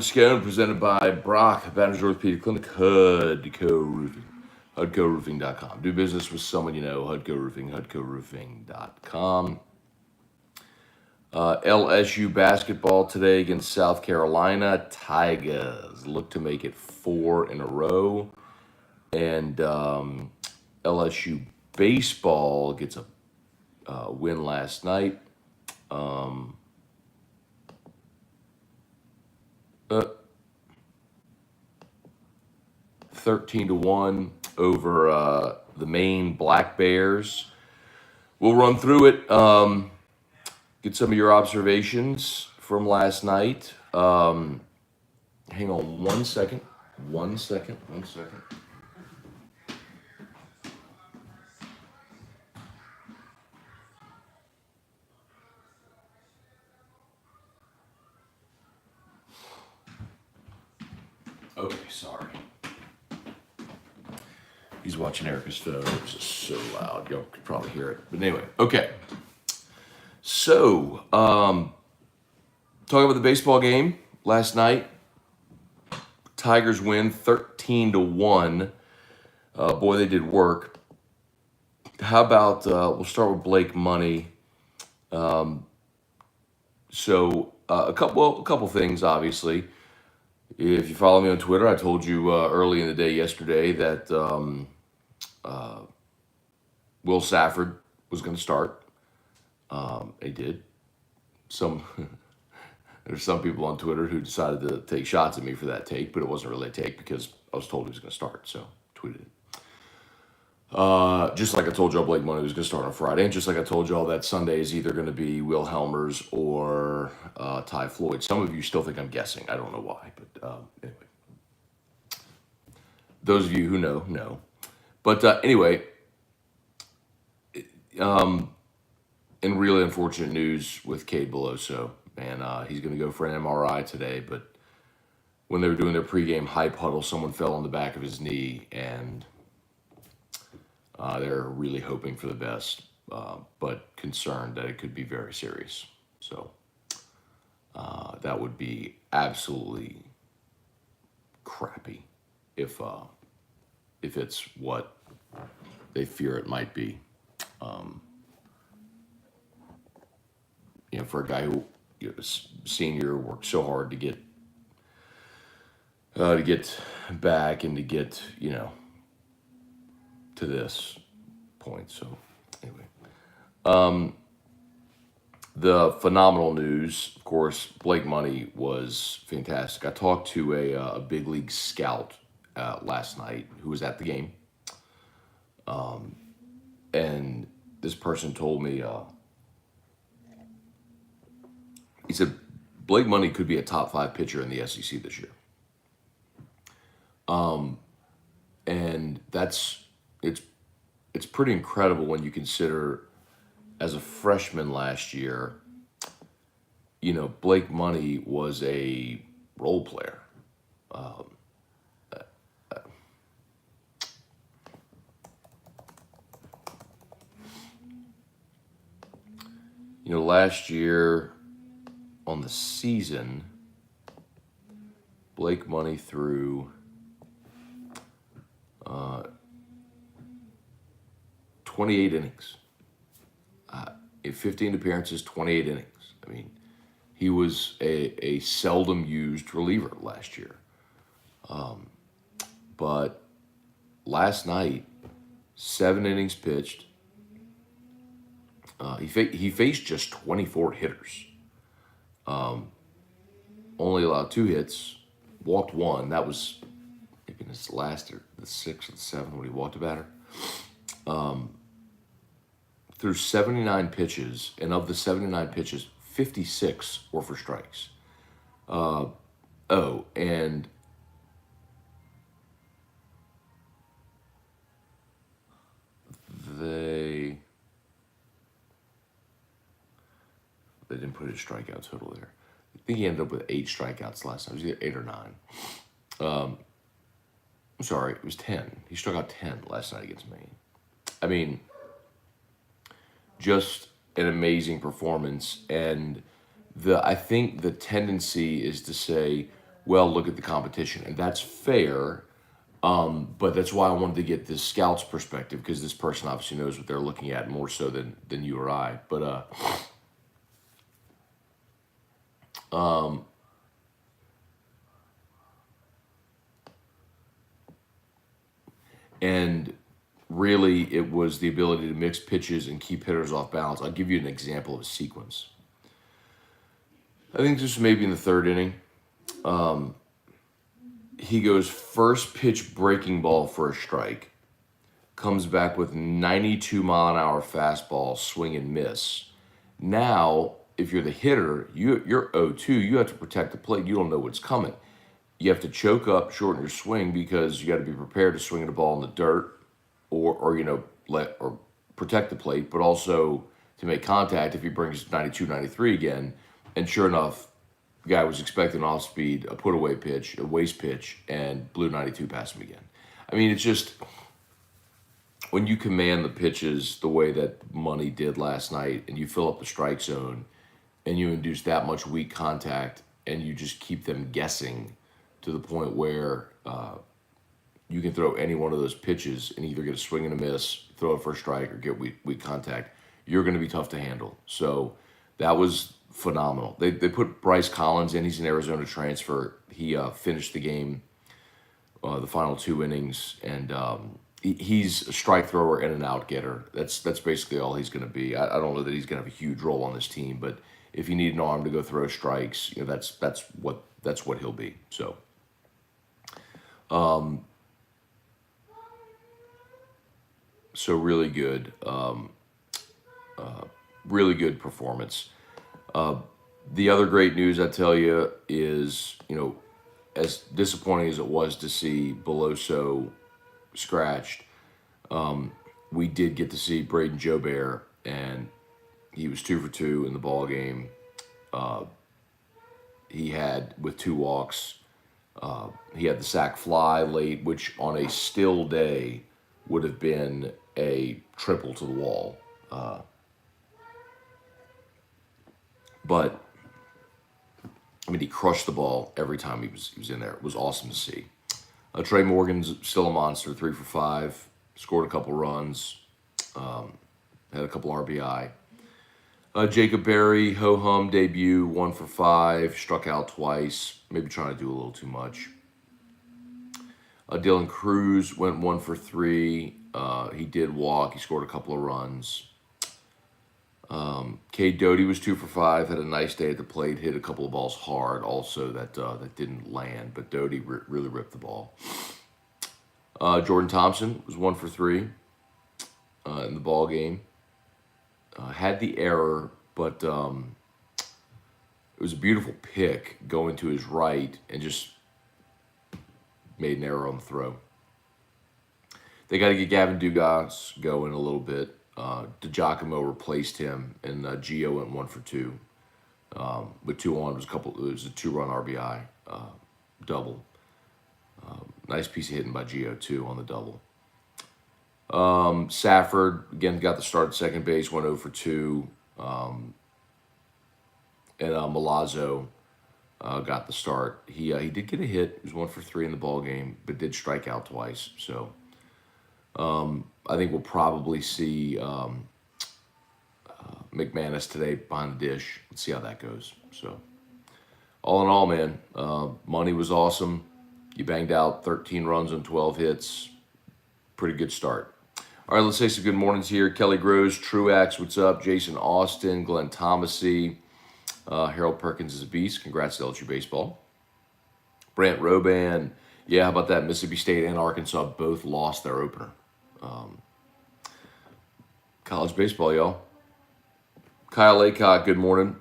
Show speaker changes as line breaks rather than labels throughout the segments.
Scone presented by Brock, Banner's Orthopedic Clinic, Hudco Roofing, HudcoRoofing.com. Do business with someone you know, Hudco Roofing, HudcoRoofing.com. LSU basketball today against South Carolina. Tigers look to make it 4 in a row. And LSU baseball gets a win last night. 13-1 over the Maine Black Bears. We'll run through it. Get some of your observations from last night. Hang on one second. One second. Okay, sorry. He's watching Erica's phone. It's just so loud. Y'all could probably hear it. But anyway, okay. So, talking about the baseball game last night. Tigers win 13-1. Boy, they did work. How about we'll start with Blake Money. A couple things, obviously. If you follow me on Twitter, I told you early in the day yesterday that Will Safford was going to start. They did. There's some people on Twitter who decided to take shots at me for that take, but it wasn't really a take because I was told he was going to start, so tweeted it. Just like I told y'all Blake Money was going to start on Friday, and just like I told y'all that Sunday is either going to be Will Helmers or Ty Floyd. Some of you still think I'm guessing. I don't know why, but anyway. Those of you who know. But anyway, in really unfortunate news with Cade Beloso, man, he's going to go for an MRI today, but when they were doing their pregame hype huddle, someone fell on the back of his knee, and they're really hoping for the best, but concerned that it could be very serious. So that would be absolutely crappy if it's what they fear it might be. For a guy who, senior, worked so hard to get back and to get, to this point. So anyway, the phenomenal news, of course, Blake Money was fantastic. I talked to a big league scout last night who was at the game. And this person told me, he said, Blake Money could be a top 5 pitcher in the SEC this year. And it's pretty incredible when you consider, as a freshman last year, Blake Money was a role player. Last year on the season, Blake Money threw 28 innings. 15 appearances, 28 innings. I mean, he was a seldom used reliever last year. But last night, 7 innings pitched. He faced just 24 hitters. Only allowed 2 hits, walked 1. That was maybe in his last or the 6th or the 7th when he walked a batter. Threw 79 pitches, and of the 79 pitches, 56 were for strikes. And they didn't put his strikeout total there. I think he ended up with 8 strikeouts last time. It was either 8 or 9. I'm sorry, it was 10. He struck out 10 last night against Maine. I mean, just an amazing performance. And I think the tendency is to say, well, look at the competition, and that's fair. But that's why I wanted to get this scout's perspective, because this person obviously knows what they're looking at more so than you or I. But and really, it was the ability to mix pitches and keep hitters off balance. I'll give you an example of a sequence. I think this was maybe in the third inning. He goes first pitch breaking ball for a strike, comes back with 92-mile-an-hour fastball, swing and miss. Now, if you're the hitter, you're 0-2. You have to protect the plate. You don't know what's coming. You have to choke up, shorten your swing, because you got to be prepared to swing at a ball in the dirt, or protect the plate, but also to make contact if he brings 92, 93 again. And sure enough, the guy was expecting off speed, a put away pitch, a waste pitch, and blew 92 past him again. I mean, it's just, when you command the pitches the way that Money did last night, and you fill up the strike zone, and you induce that much weak contact, and you just keep them guessing to the point where you can throw any one of those pitches and either get a swing and a miss, throw it for a strike, or get weak contact, you're going to be tough to handle. So that was phenomenal. They put Bryce Collins in. He's an Arizona transfer. He finished the game, the final 2 innings, and he's a strike thrower and an out getter. That's basically all he's going to be. I don't know that he's going to have a huge role on this team, but if you need an arm to go throw strikes, that's what he'll be. So. So really good performance. The other great news I tell you is, as disappointing as it was to see Beloso scratched, we did get to see Braden Jobert, and he was 2 for 2 in the ball game. He had, with 2 walks, he had the sac fly late, which on a still day would have been a triple to the wall. But I mean, he crushed the ball every time he was in there. It was awesome to see. Trey Morgan's still a monster, 3 for 5, scored a couple runs, had a couple RBI. Jacob Berry, ho-hum debut, 1 for 5, struck out twice, maybe trying to do a little too much. Dylan Cruz went 1 for 3. He did walk. He scored a couple of runs. Cade Doty was 2 for 5, had a nice day at the plate, hit a couple of balls hard also that didn't land, but Doty really ripped the ball. Jordan Thompson was 1 for 3 in the ball game. Had the error, but it was a beautiful pick going to his right and just made an error on the throw. They got to get Gavin Dugas going a little bit. DiGiacomo replaced him, and Gio went 1 for 2. With 2 on, it was a 2-run RBI double. Nice piece of hitting by Gio too on the double. Safford again got the start at second base, went 0 for 2. And Milazzo got the start. He did get a hit. He was 1 for 3 in the ball game, but did strike out twice. So I think we'll probably see McManus today behind the dish. Let's see how that goes. So all in all, man, Money was awesome. You banged out 13 runs on 12 hits. Pretty good start. All right, let's say some good mornings here. Kelly Groves, Truax, what's up? Jason Austin, Glenn Thomasy, Harold Perkins is a beast. Congrats to LSU baseball. Brant Roban, yeah, how about that? Mississippi State and Arkansas both lost their opener. College baseball, y'all. Kyle Laycock, good morning.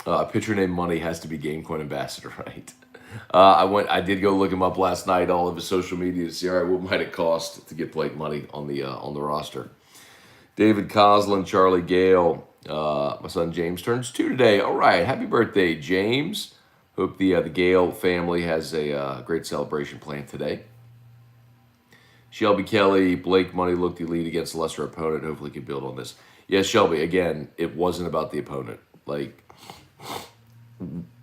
A pitcher named Money has to be Gamecoin ambassador, right? I did go look him up last night, all of his social media, to see, all right, what might it cost to get Blake Money on the roster. David Coslin, Charlie Gale, my son James turns 2 today. All right, happy birthday, James. Hope the Gale family has a great celebration planned today. Shelby Kelly, Blake Money looked elite against a lesser opponent. Hopefully can build on this. Yes, Shelby, again, it wasn't about the opponent. Like,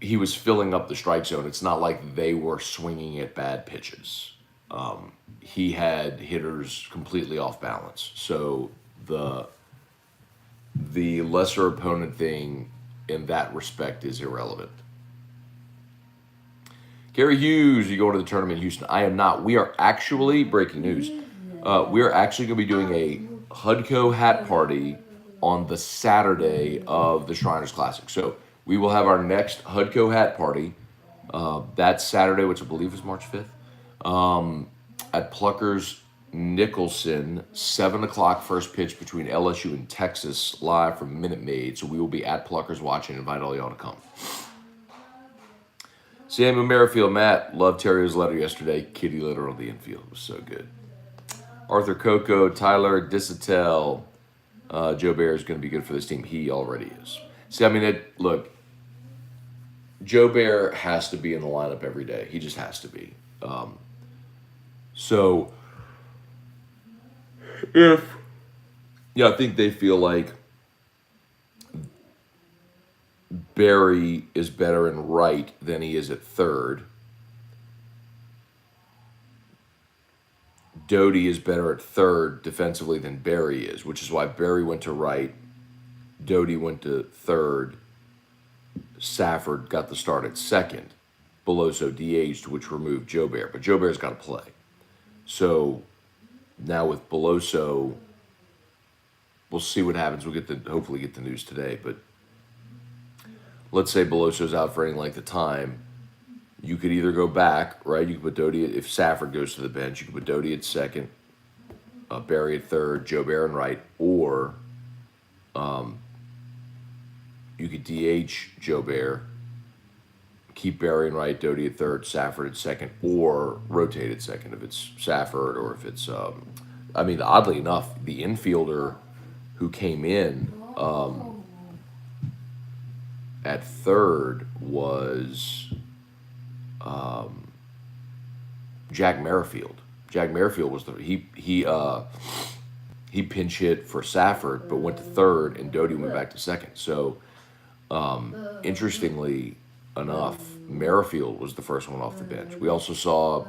he was filling up the strike zone. It's not like they were swinging at bad pitches. He had hitters completely off balance. So the lesser opponent thing in that respect is irrelevant. Gary Hughes, you going to the tournament in Houston? I am not. We are actually, breaking news, we are actually going to be doing a Hudco hat party on the Saturday of the Shriners Classic. So we will have our next Hudco hat party that Saturday, which I believe is March 5th, at Pluckers Nicholson, 7 o'clock first pitch between LSU and Texas, live from Minute Maid. So we will be at Pluckers watching. Invite all y'all to come. Samuel Merrifield, Matt, loved Terrier's letter yesterday. Kitty litter on the infield. It was so good. Arthur Coco, Tyler Disatel, Joe Bear is going to be good for this team. He already is. See, I mean, look, Joe Bear has to be in the lineup every day. He just has to be. So, I think they feel like Barry is better in right than he is at third. Doty is better at third defensively than Barry is, which is why Barry went to right, Doty went to third, Safford got the start at second, Beloso DH'd, which removed Joe Bear. But Joe Bear's got to play. So now with Beloso, we'll see what happens. We'll hopefully get the news today. But let's say Beloso's out for any length of time. You could either go back, right? You could put Doty, if Safford goes to the bench, you could put Doty at second, Barry at third, Joe Bear in right, or you could DH Joe Bear, keep Barry in right, Doty at third, Safford at second, or rotate at second if it's Safford, or if it's, oddly enough, the infielder who came in at third was Jack Merrifield. Jack Merrifield was he pinch hit for Safford, but went to third, and Doty went back to second. So, interestingly enough, Merrifield was the first one off the bench. We also saw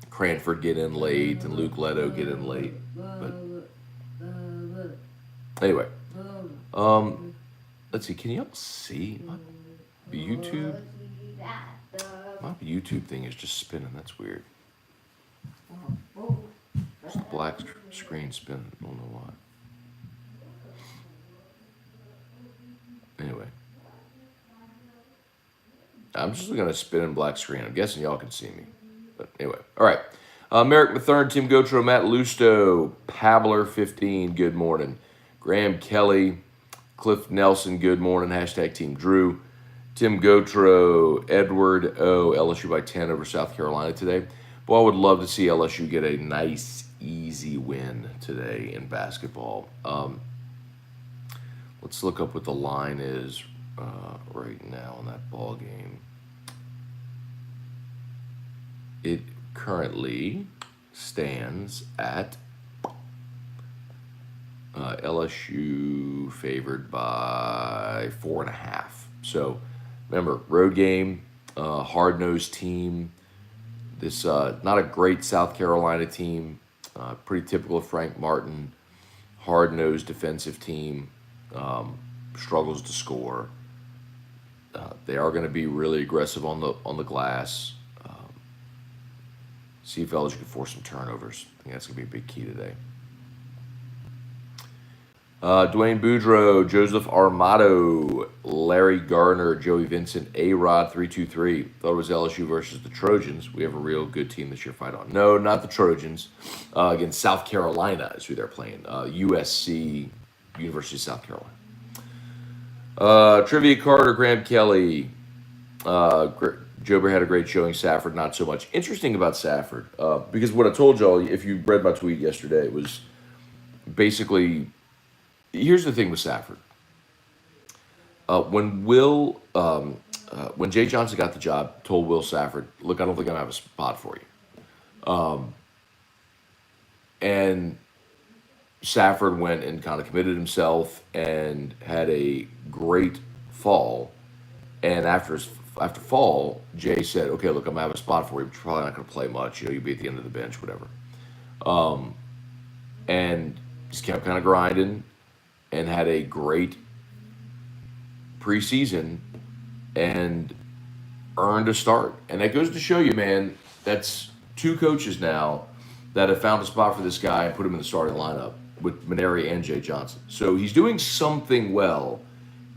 Cranford get in late and Luke Leto get in late. But anyway, let's see. Can y'all see my YouTube? My YouTube thing is just spinning. That's weird. It's the black screen spinning. I don't know why. Anyway. I'm just going to spin in black screen. I'm guessing y'all can see me. But anyway. All right. Merrick Mathern, Tim Gotro, Matt Lusto, Pabler 15, good morning. Graham Kelly, Cliff Nelson, good morning. Hashtag Team Drew. Tim Gotro, Edward O, LSU by 10 over South Carolina today. Boy, I would love to see LSU get a nice, easy win today in basketball. Let's look up what the line is right now in that ball game. It currently stands at LSU favored by 4.5. So remember, road game, hard-nosed team. This not a great South Carolina team. Pretty typical of Frank Martin. Hard-nosed defensive team. Struggles to score. They are going to be really aggressive on the glass. See if LSU can force some turnovers. I think that's going to be a big key today. Dwayne Boudreaux, Joseph Armato, Larry Garner, Joey Vincent, A-Rod 323. Thought it was LSU versus the Trojans. We have a real good team this year fight on. No, not the Trojans. Against South Carolina is who they're playing. USC, University of South Carolina. Trivia Carter, Graham Kelly. Joe Bear had a great showing. Safford, not so much. Interesting about Safford, because what I told y'all, if you read my tweet yesterday, was basically, here's the thing with Safford. When Jay Johnson got the job, told Will Safford, look, I don't think I'm going to have a spot for you. And Safford went and kind of committed himself and had a great fall. And after fall, Jay said, "Okay, look, I'm gonna have a spot for you, but you're probably not gonna play much. You'll be at the end of the bench, whatever." And just kept kind of grinding and had a great preseason and earned a start. And that goes to show you, man, that's two coaches now that have found a spot for this guy and put him in the starting lineup with Maneri and Jay Johnson. So he's doing something well.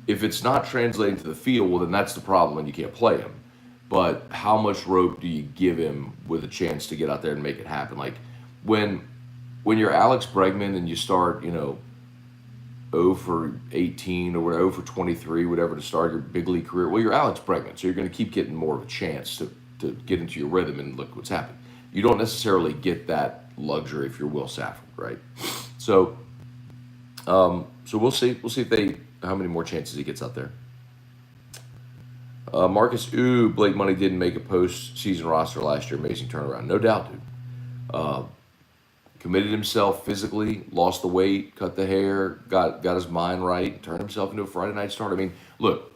If it's not translating to the field, well, then that's the problem and you can't play him. But how much rope do you give him with a chance to get out there and make it happen? Like when you're Alex Bregman and you start, 0 for 18 or whatever, 0 for 23, whatever, to start your big league career, well, you're Alex Bregman, so you're going to keep getting more of a chance to get into your rhythm and look what's happening. You don't necessarily get that luxury if you're Will Safford, right? So, so we'll see. We'll see how many more chances he gets out there. Marcus, Blake Money didn't make a postseason roster last year. Amazing turnaround, no doubt, dude. Committed himself physically, lost the weight, cut the hair, got his mind right, turned himself into a Friday night starter. I mean, look,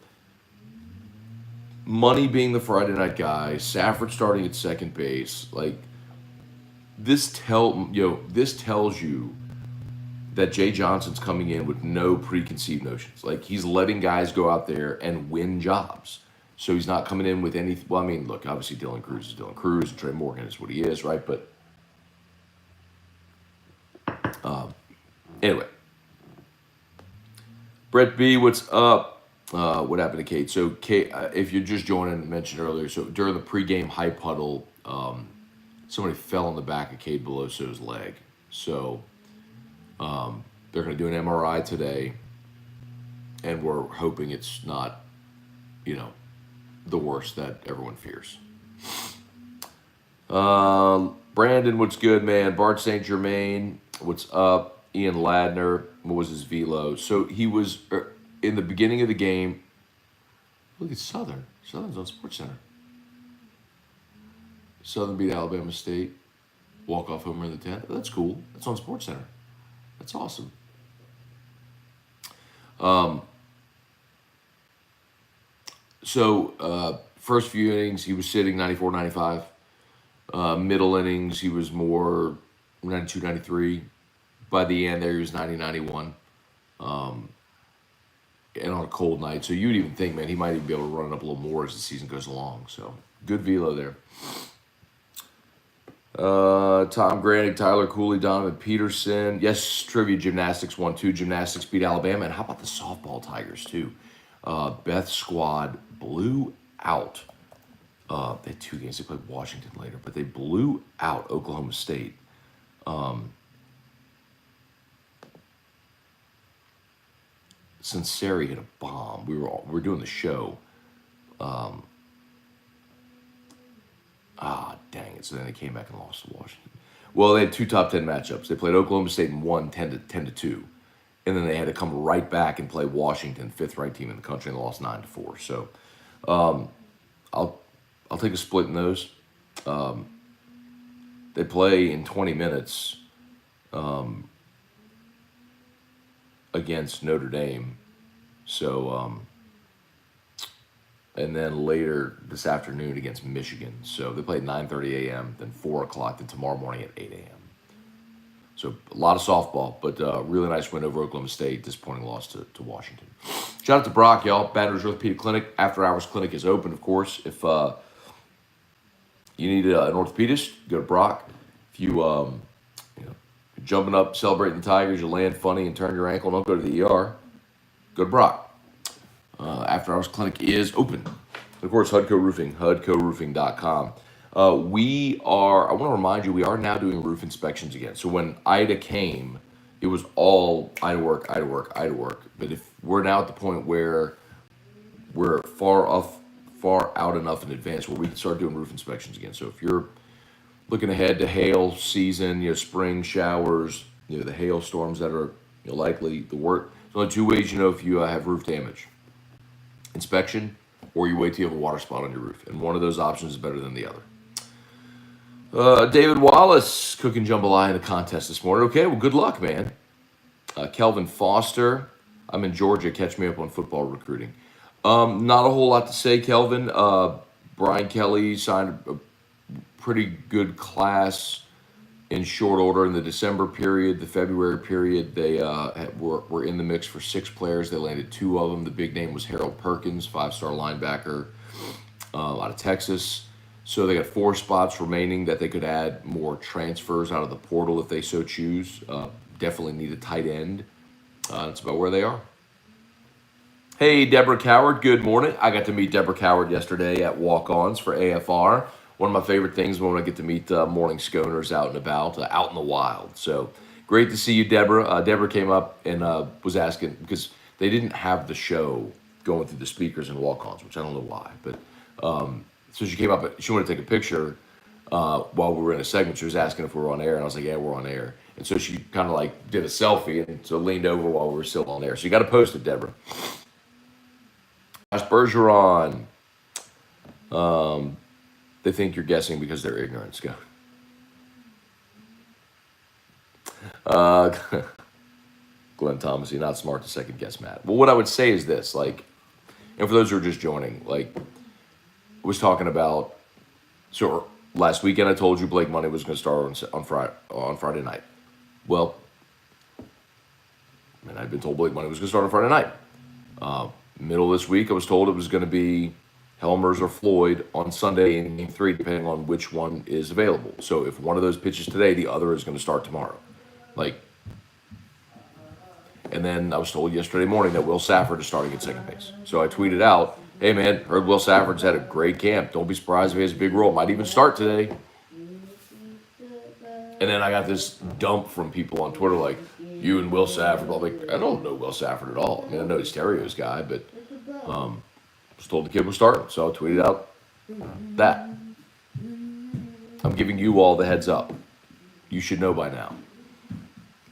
Money being the Friday night guy, Safford starting at second base, like this tells you that Jay Johnson's coming in with no preconceived notions. Like he's letting guys go out there and win jobs. So he's not coming in with any. Well, I mean, look, obviously Dylan Cruz is Dylan Cruz, and Trey Morgan is what he is, right? But anyway, Brett B, what's up? What happened to Kate? So, Kate, if you're just joining, I mentioned earlier, so during the pregame hype huddle, somebody fell on the back of Cade Belosso's leg. So, they're going to do an MRI today, and we're hoping it's not, the worst that everyone fears. Brandon, what's good, man? Bart St. Germain, what's up? Ian Ladner, what was his velo? So he was in the beginning of the game. Look at Southern. Southern's on SportsCenter. Southern beat Alabama State. Walk-off homer in the 10th. That's cool. That's on SportsCenter. That's awesome. So first few innings, he was sitting 94, 95. Middle innings, he was more 92, 93. By the end there, he was 90, 91. And on a cold night. So you'd even think, man, he might even be able to run it up a little more as the season goes along. So good velo there. Tom Grandig, Tyler Cooley, Donovan Peterson. Yes, trivia gymnastics won 2. Gymnastics beat Alabama. And how about the softball Tigers, too? Beth's squad blew out. They had 2 games. They played Washington later, but they blew out Oklahoma State. Sinceri hit a bomb. We were doing the show. Dang it. So then they came back and lost to Washington. Well, they had 2 top 10 matchups. They played Oklahoma State and won 10-2. And then they had to come right back and play Washington, 5th-ranked team in the country, and lost 9-4. So I'll take a split in those. They play in 20 minutes against Notre Dame. So, and then later this afternoon against Michigan. So they played 9:30 a.m., then 4 o'clock, then tomorrow morning at 8 a.m. So a lot of softball, but really nice win over Oklahoma State. Disappointing loss to Washington. Shout out to Brock, y'all. Baton Rouge Orthopedic Clinic. After hours clinic is open, of course. If you need an orthopedist, go to Brock. If you're jumping up, celebrating the Tigers, you land funny and turn your ankle, don't go to the ER. Go to Brock. After hours clinic is open. Of course, HUDCO Roofing, HUDCOroofing.com. I want to remind you, we are now doing roof inspections again. So when Ida came, it was all Ida work. But if we're now at the point where we're far out enough in advance where we can start doing roof inspections again. So if you're looking ahead to hail season, spring showers, the hailstorms that are likely, the work. There's only 2 ways you know if you have roof damage: inspection, or you wait till you have a water spot on your roof. And one of those options is better than the other. David Wallace cooking jambalaya in the contest this morning. Okay, well, good luck, man. Kelvin Foster, I'm in Georgia. Catch me up on football recruiting. Not a whole lot to say, Kelvin. Brian Kelly signed a pretty good class in short order in the December period. The February period, they were in the mix for 6 players. They landed 2 of them. The big name was Harold Perkins, 5-star linebacker out of Texas. So they got 4 spots remaining that they could add more transfers out of the portal if they so choose. Definitely need a tight end. That's about where they are. Hey, Deborah Coward, good morning. I got to meet Deborah Coward yesterday at Walk-Ons for AFR. One of my favorite things when I get to meet morning sconers out and about, out in the wild. So great to see you, Deborah. Deborah came up and was asking, because they didn't have the show going through the speakers and Walk-Ons, which I don't know why. But so she came up, she wanted to take a picture while we were in a segment. She was asking if we were on air, and I was like, yeah, we're on air. And so she kind of like did a selfie, and so leaned over while we were still on air. So you got to post it, Deborah. Josh Bergeron. They think you're guessing because they're ignorant. Go. Glenn Thomas, you're not smart to second guess Matt. Well, what I would say is this, like, and for those who are just joining, like, I was talking about, so last weekend I told you Blake Money was going to start on Friday night. Well, and I'd been told Blake Money was going to start on Friday night. Middle of this week, I was told it was going to be Helmers or Floyd on Sunday in Game 3, depending on which one is available. So if one of those pitches today, the other is going to start tomorrow. Like, and then I was told yesterday morning that Will Safford is starting at second base. So I tweeted out, hey man, heard Will Safford's had a great camp. Don't be surprised if he has a big role. Might even start today. And then I got this dump from people on Twitter like, you and Will Safford. I'm like, I don't know Will Safford at all. I mean, I know he's Terrio's guy, but I was told the kid was starting. So I tweeted out that. I'm giving you all the heads up. You should know by now.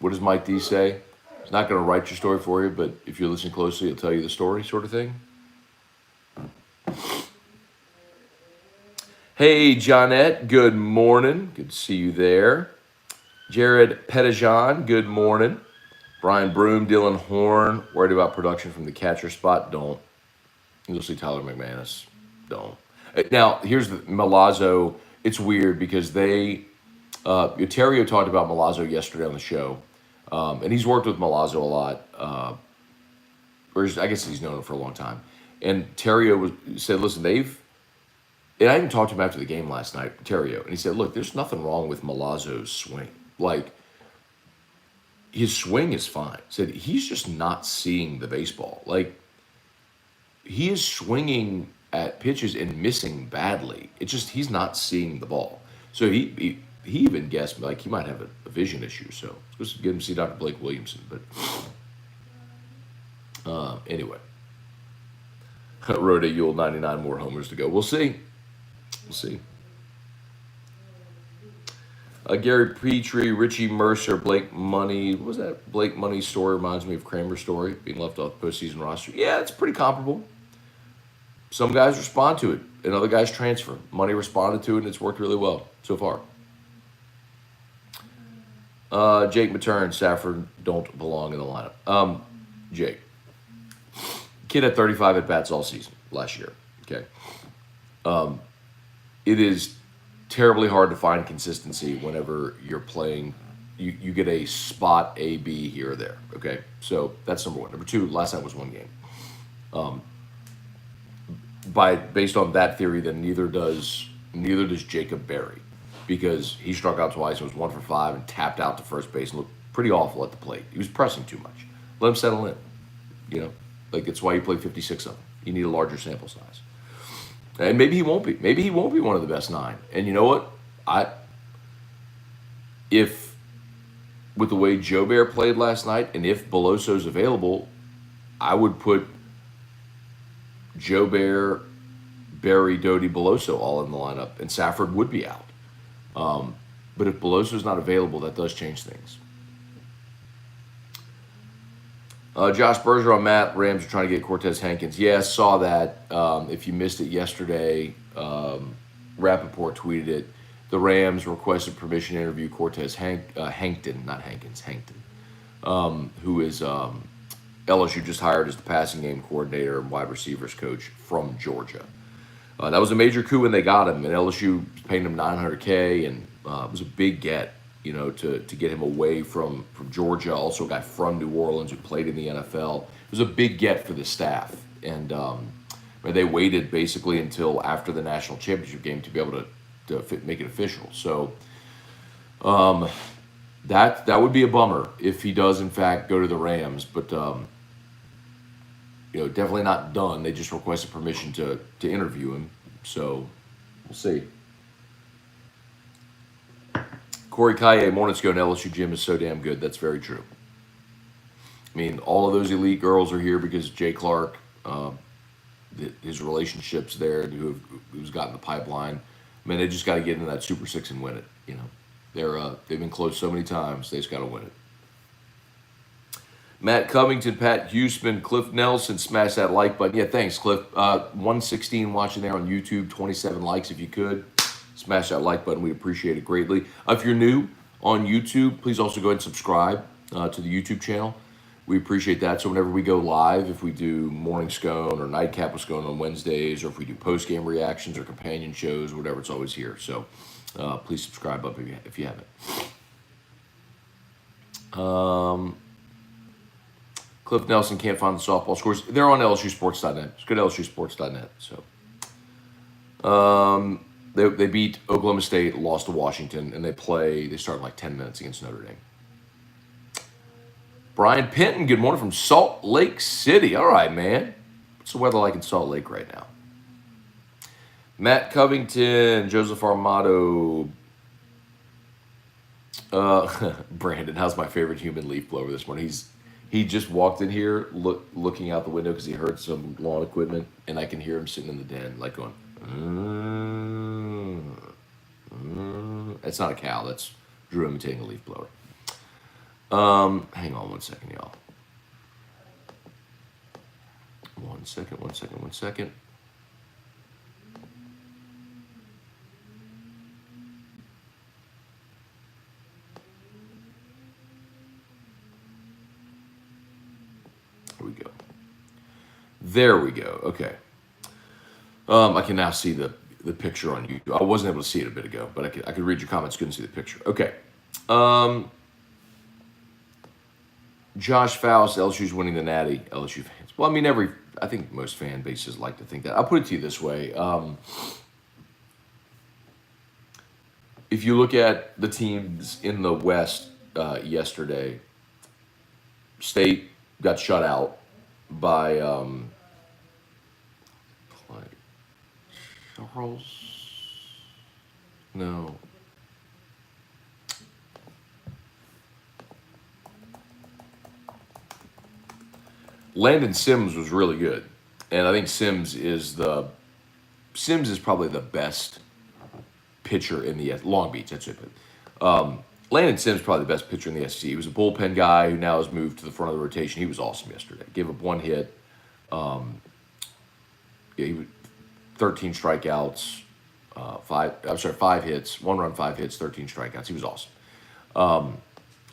What does Mike D say? He's not going to write your story for you, but if you listen closely, he'll tell you the story, sort of thing. Hey, Johnette, good morning. Good to see you there. Jared Pettijon, good morning. Brian Broom, Dylan Horn, worried about production from the catcher spot? Don't. You'll see Tyler McManus. Don't. Now, here's the Milazzo. It's weird because they, Terrio talked about Milazzo yesterday on the show, and he's worked with Milazzo a lot, or I guess he's known him for a long time. And Terrio said, listen, and I even talked to him after the game last night, Terrio, and he said, look, there's nothing wrong with Milazzo's swing. Like, his swing is fine. He said, he's just not seeing the baseball. Like, he is swinging at pitches and missing badly. It's just he's not seeing the ball. So he even guessed, like, he might have a vision issue. So let's get him to see Dr. Blake Williamson. But anyway. Rhoda Yule, 99 more homers to go. We'll see. We'll see. Gary Petrie, Richie Mercer, Blake Money. What was that Blake Money story? Reminds me of Kramer's story, being left off the postseason roster. Yeah, it's pretty comparable. Some guys respond to it, and other guys transfer. Money responded to it, and it's worked really well so far. Jake Matern, Safford don't belong in the lineup. Jake. Kid had 35 at-bats all season last year. Okay. It is terribly hard to find consistency whenever you're playing. You get a spot A, B here or there. Okay. So that's number one. Number two, last night was one game. Based on that theory, then neither does Jacob Berry, because he struck out twice and was 1 for 5 and tapped out to first base and looked pretty awful at the plate. He was pressing too much. Let him settle in. Like, it's why you play 56 of them. You need a larger sample size. And maybe he won't be. Maybe he won't be one of the best 9. And you know what? If with the way Joe Bear played last night, and if Belosso's available, I would put Joe Bear, Berry, Doty, Beloso all in the lineup, and Safford would be out. But if Belosso's not available, that does change things. Josh Bergeron, Matt, Rams are trying to get Cortez Hankins. Yeah, saw that. If you missed it yesterday, Rappaport tweeted it. The Rams requested permission to interview Cortez Hankton, not Hankins, Hankton, who is LSU just hired as the passing game coordinator and wide receivers coach from Georgia. That was a major coup when they got him, and LSU paying him $900K, and it was a big get, to get him away from Georgia. Also, a guy from New Orleans who played in the NFL. It was a big get for the staff, and they waited basically until after the national championship game to be able to make it official. So that would be a bummer if he does in fact go to the Rams, but definitely not done. They just requested permission to interview him, so we'll see. Corey Kaye, morning Scone, LSU gym is so damn good. That's very true. I mean, all of those elite girls are here because Jay Clark, his relationships there, who's gotten the pipeline. I mean, they just got to get into that Super Six and win it. They've been close so many times. They just got to win it. Matt Covington, Pat Huseman, Cliff Nelson, smash that like button. Yeah, thanks, Cliff. 116 watching there on YouTube, 27 likes if you could. Smash that like button. We appreciate it greatly. If you're new on YouTube, please also go ahead and subscribe to the YouTube channel. We appreciate that. So whenever we go live, if we do Morning Scone or Nightcap with Scone on Wednesdays, or if we do post-game reactions or companion shows, whatever, it's always here. So please subscribe up if you haven't. Cliff Nelson can't find the softball scores. They're on LSUsports.net. Just go to LSUsports.net. So they beat Oklahoma State, lost to Washington, and they start in like 10 minutes against Notre Dame. Brian Penton, good morning from Salt Lake City. All right, man. What's the weather like in Salt Lake right now? Matt Covington, Joseph Armato. Brandon, how's my favorite human leaf blower this morning? He just walked in here looking out the window because he heard some lawn equipment, and I can hear him sitting in the den like going, It's not a cow. That's Drew imitating a leaf blower. Hang on 1 second, y'all. 1 second. There we go. Okay. I can now see the picture on YouTube. I wasn't able to see it a bit ago, but I could read your comments. Couldn't see the picture. Okay. Josh Faust, LSU's winning the Natty. LSU fans. Well, I mean, I think most fan bases like to think that. I'll put it to you this way. If you look at the teams in the West yesterday, State got shut out by Charles. No. Landon Sims was really good, and I think Sims is probably the best pitcher in the Long Beach. That's it. Landon Sims is probably the best pitcher in the SEC. He was a bullpen guy who now has moved to the front of the rotation. He was awesome yesterday. Gave up one hit. He 13 strikeouts, 5 hits, 1 run, 5 hits, 13 strikeouts. He was awesome.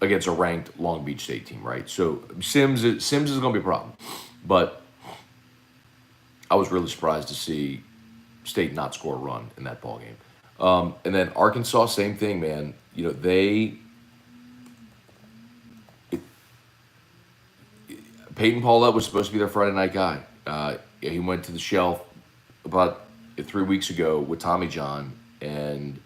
Against a ranked Long Beach State team, right? So Sims is going to be a problem. But I was really surprised to see State not score a run in that ballgame. And then Arkansas, same thing, man. Peyton Paulette was supposed to be their Friday night guy. He went to the shelf about 3 weeks ago with Tommy John, and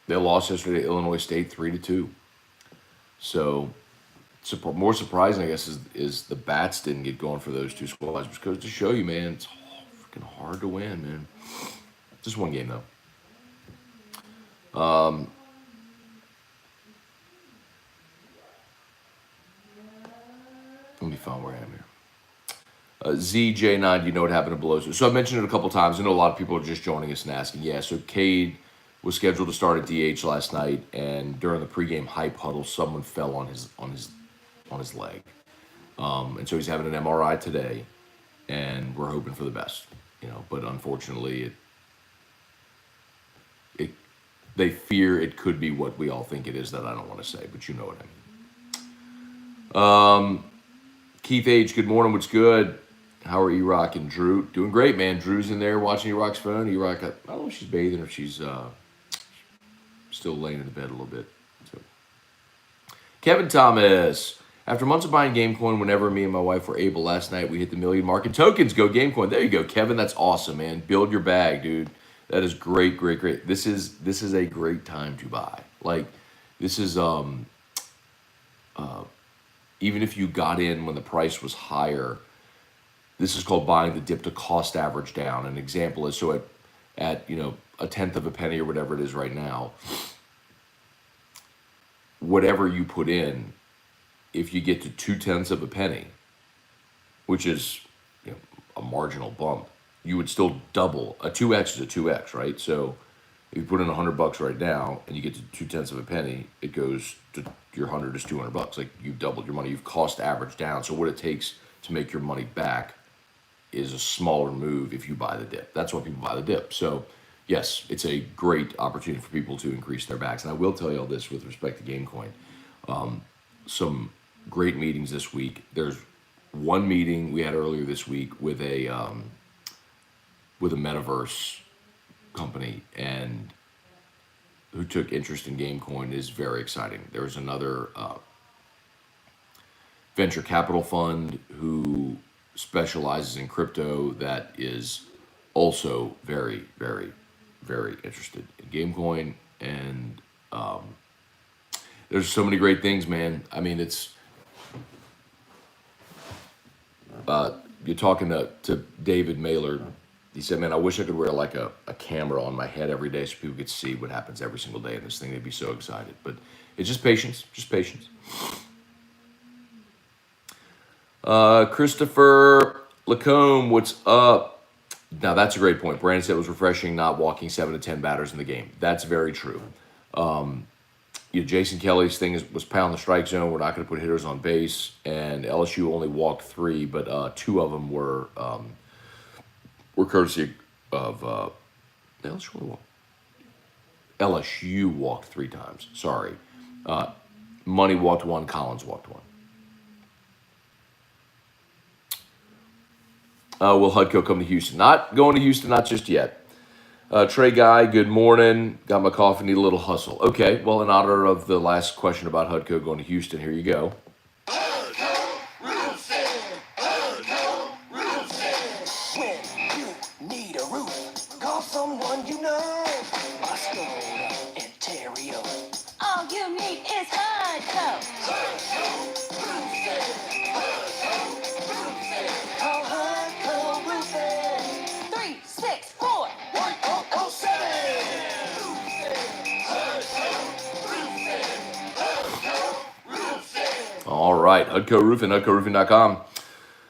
they lost yesterday to Illinois State 3-2. So more surprising, I guess, is the bats didn't get going for those two squads, which goes to show you, man, it's freaking hard to win, man. Just one game, though. Let me find where I am here. ZJ9, do you know what happened to Beloso? So I mentioned it a couple times. I know a lot of people are just joining us and asking. Yeah, so Cade was scheduled to start at DH last night, and during the pregame hype huddle, someone fell on his leg, and so he's having an MRI today, and we're hoping for the best, But unfortunately, they fear it could be what we all think it is that I don't want to say, but you know what I mean. Keith H, good morning. What's good? How are E-Rock and Drew? Doing great, man. Drew's in there watching E-Rock's phone. E-Rock, I don't know if she's bathing or she's still laying in the bed a little bit. So. Kevin Thomas. After months of buying Gamecoin, whenever me and my wife were able last night, we hit the 1 million mark in tokens. Go Gamecoin. There you go, Kevin. That's awesome, man. Build your bag, dude. That is great, great, great. This is a great time to buy. Like, this is even if you got in when the price was higher, this is called buying the dip to cost average down. An example is so at a tenth of a penny or whatever it is right now, whatever you put in, if you get to 2/10 of a penny, which is a marginal bump, you would still double. A 2x is a 2x, right? So if you put in $100 right now and you get to 2/10 of a penny, it goes to your 100 is $200. Like, you've doubled your money. You've cost average down. So what it takes to make your money back is a smaller move if you buy the dip. That's why people buy the dip. So yes, it's a great opportunity for people to increase their backs. And I will tell you all this with respect to Gamecoin. Some great meetings this week. There's one meeting we had earlier this week with a metaverse company and who took interest in Gamecoin. Is very exciting. There's another venture capital fund who specializes in crypto that is also very, very, very interested in Gamecoin. And there's so many great things, man. I mean, it's you're talking to David Mailer. He said, man, I wish I could wear like a camera on my head every day so people could see what happens every single day in this thing. They'd be so excited. But it's just patience, Christopher Lacombe, what's up? Now, that's a great point. Brandon said it was refreshing not walking 7 to 10 batters in the game. That's very true. Jason Kelly's thing was pound the strike zone. We're not going to put hitters on base. And LSU only walked 3, but 2 of them were courtesy of LSU walked 3 times. Sorry. Money walked 1, Collins walked 1. Will Hudco come to Houston? Not going to Houston, not just yet. Trey Guy, good morning. Got my coffee, need a little hustle. Okay, well, in honor of the last question about Hudco going to Houston, here you go.
Someone you know, Scone and Terrio. All you need is Hudco. Call Hudco Roofing. 364-1007.
All right, Hudco Roofing, HudcoRoofing.com.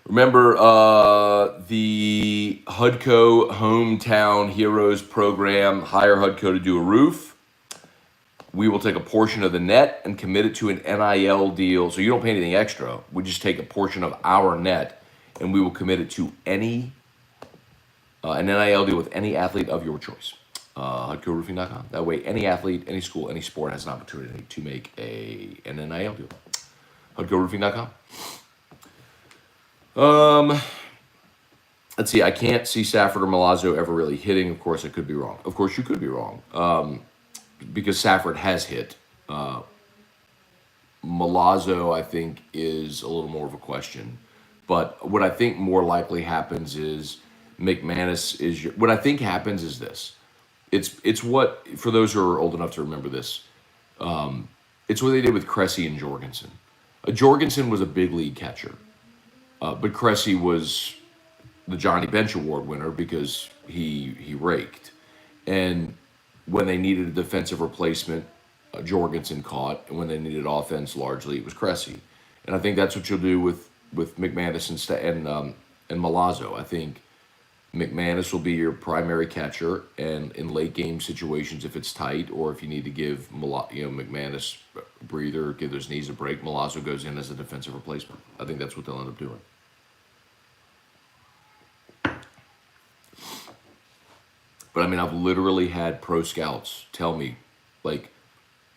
Remember the Hudco Hometown Heroes program. Hire Hudco to do a roof. We will take a portion of the net and commit it to an NIL deal. So you don't pay anything extra. We just take a portion of our net and we will commit it to an NIL deal with any athlete of your choice. HudcoRoofing.com. That way, any athlete, any school, any sport has an opportunity to make an NIL deal. HudcoRoofing.com. Let's see. I can't see Safford or Milazzo ever really hitting. Of course, I could be wrong. Of course, you could be wrong. Because Safford has hit. Milazzo, I think, is a little more of a question. But what I think more likely happens is McManus is your. What I think happens is this. It's what, for those who are old enough to remember this, it's what they did with Cressy and Jorgensen. Jorgensen was a big league catcher. But Cressy was the Johnny Bench Award winner because he raked. And when they needed a defensive replacement, Jorgensen caught. And when they needed offense, largely, it was Cressy. And I think that's what you'll do with McManus and Milazzo. I think McManus will be your primary catcher. And in late game situations, if it's tight or if you need to give McManus a breather, give those knees a break, Milazzo goes in as a defensive replacement. I think that's what they'll end up doing. But I mean, I've literally had pro scouts tell me Like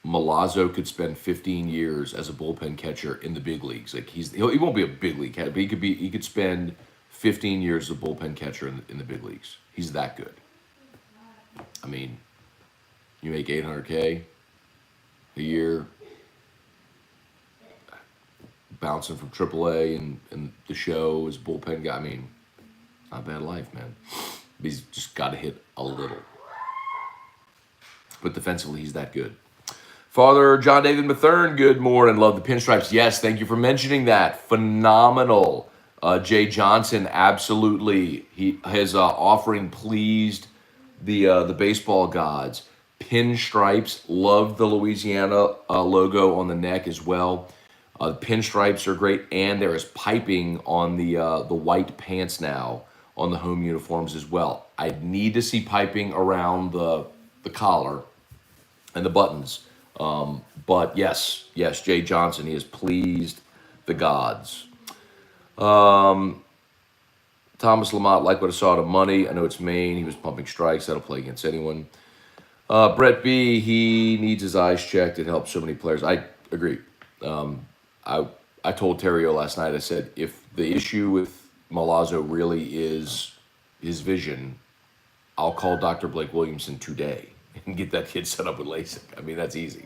Milazzo could spend 15 years as a bullpen catcher in the big leagues. Like he won't be a big league catcher, but he could spend 15 years as a bullpen catcher in the big leagues. He's that good. I mean, you make 800K a year, bouncing from AAA and the show as bullpen guy. I mean, not a bad life, man. He's just got to hit a little. But defensively, he's that good. Father John David Mathern, good morning. Love the pinstripes. Yes, thank you for mentioning that. Phenomenal. Jay Johnson, absolutely. His offering pleased the baseball gods. Pinstripes, love the Louisiana logo on the neck as well. The pinstripes are great, and there is piping on the white pants now on the home uniforms as well. I need to see piping around the collar and the buttons. But yes, Jay Johnson, he has pleased the gods. Thomas Lamont, like what I saw to Money. I know it's Maine. He was pumping strikes. That'll play against anyone. Brett B, he needs his eyes checked. It helps so many players. I agree. I told Terrio last night, I said, if the issue with Milazzo really is his vision, I'll call Dr. Blake Williamson today and get that kid set up with LASIK. I mean, that's easy.